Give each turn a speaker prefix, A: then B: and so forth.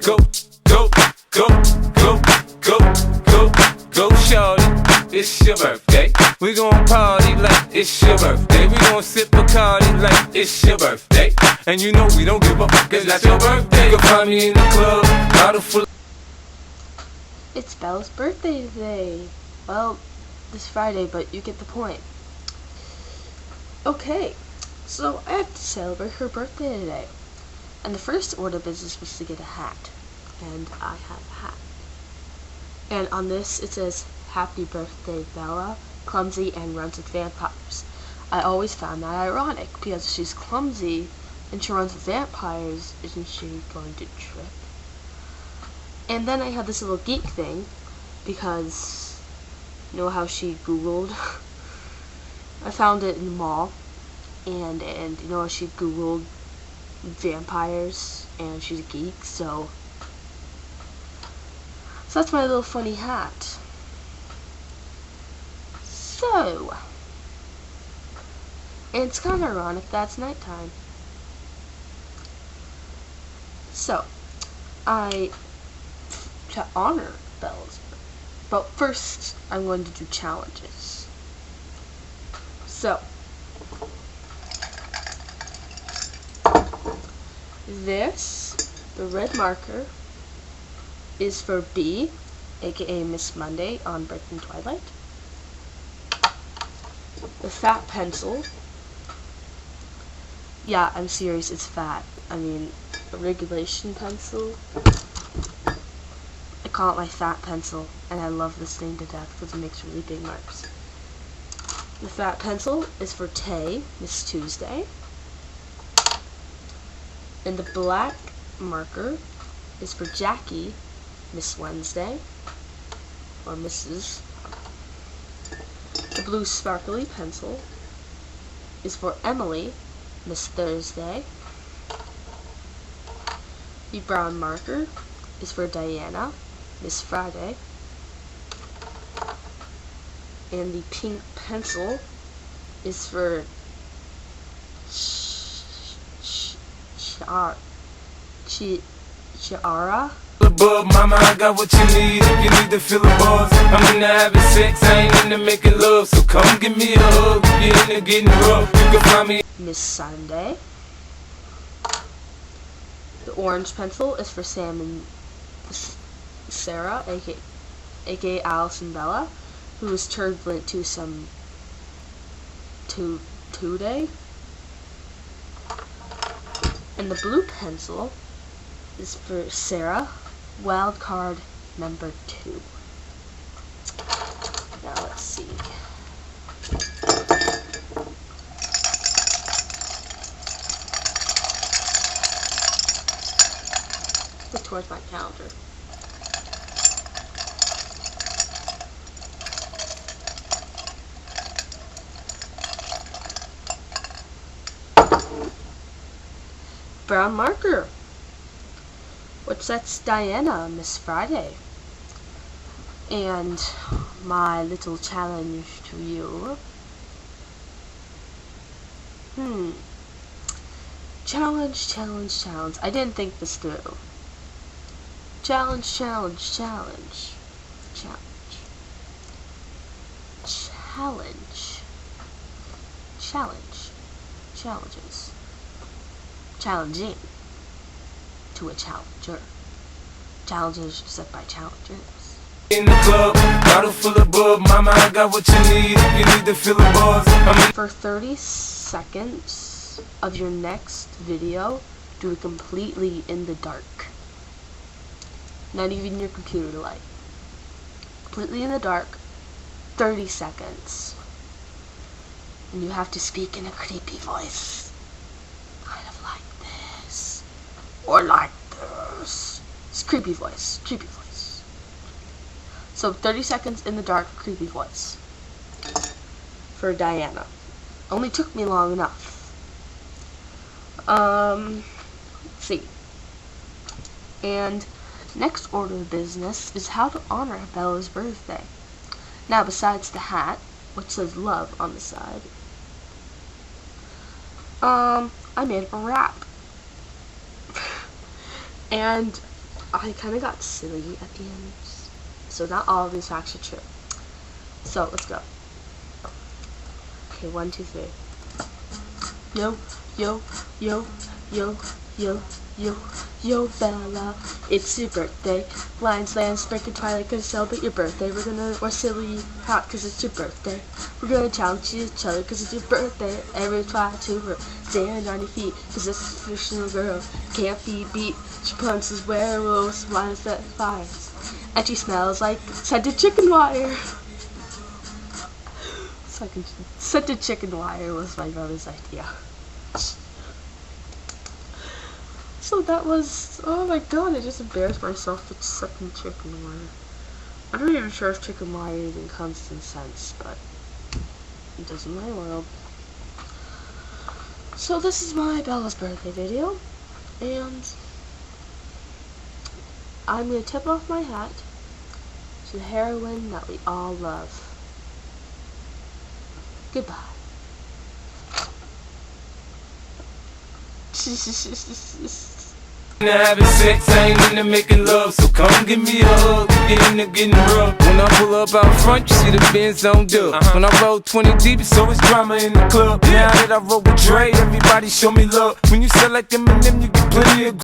A: go, go, go, go, go, go, go, shorty. It's your birthday. We gon' party like it's your birthday. We gon' sip Bacardi like it's your birthday. And you know we don't give a fuck, it's not your birthday. You can find me in the club, bottle full.
B: It's Bella's birthday today. Well, this Friday, but you get the point. Okay, so I have to celebrate her birthday today. And the first order of business was to get a hat. And I have a hat. And on this it says, "Happy birthday, Bella, clumsy and runs with vampires." I always found that ironic, because she's clumsy and she runs with vampires, isn't she going to trip? And then I had this little geek thing, because you know how she Googled? I found it in the mall, and you know how she Googled vampires, and she's a geek, so that's my little funny hat. So, and it's kind of ironic that it's nighttime. So, to honor Bella's birthday, but first I'm going to do challenges. So, the red marker, is for B, aka Miss Monday on Breaking Twilight. The fat pencil, yeah, I'm serious, it's fat. I mean, a regulation pencil. I call it my fat pencil, and I love this thing to death because it makes really big marks. The fat pencil is for Tay, Miss Tuesday. And the black marker is for Jackie, Miss Wednesday, or Mrs. The blue sparkly pencil is for Emily, Miss Thursday. The brown marker is for Diana, Miss Friday. And the pink pencil is for Chiara.
A: Above, mama, I got what you need. If you need to feel a buzz, I'm into having sex, I ain't into making love. So come give me a hug. If you're into getting rough, you can find me.
B: Miss Sunday. The orange pencil is for Sam and Sarah, aka Alice and Bella, who is turbulent to some today. And the blue pencil is for Sarah, wild card number 2. Now let's see. Look towards my calendar. Brown marker. Which that's Diana, Miss Friday. And my little challenge to you. Challenge. I didn't think this through. Challenges. Challenging to a challenger. Challenges set by challengers.
A: In the club, bottle full of bub, mama, I got what you need. If you need to feel a buzz,
B: For 30 seconds of your next video, do it completely in the dark. Not even your computer light. Completely in the dark, 30 seconds. And you have to speak in a creepy voice. Kind of like this. Or like this. It's creepy voice. So 30 seconds in the dark, creepy voice. For Diana. Only took me long enough. Let's see. And next order of business is how to honor Bella's birthday. Now, besides the hat, which says love on the side, I made up a rap. And I kind of got silly at the end. So not all of these facts are true. So let's go. Okay, 1, 2, 3. Yo, yo, yo, yo, yo, yo, yo, Bella, it's your birthday. Blinds, lands, break and twilight, gonna celebrate your birthday. We're silly hot cause it's your birthday. We're gonna challenge each other cause it's your birthday. Every try to her, stand on your feet cause this is a fictional girl. Can't be beat, she punches werewolves, wines that fires. And she smells like scented chicken wire. Scented chicken wire was my brother's idea. So that was, oh my god, I just embarrassed myself with sucking chicken wire. I'm not even sure if chicken wire even comes in sense, but it does in my world. So this is my Bella's birthday video, and I'm going to tip off my hat to the heroine that we all love. Goodbye.
A: Having sex, I ain't into making love, so come give me a hug. Get into getting rough. When I pull up out front, you see the Benz on dub. When I roll 20 deep, it's always drama in the club. Now that I roll with Dre, everybody show me love. When you sell like Eminem, you get plenty of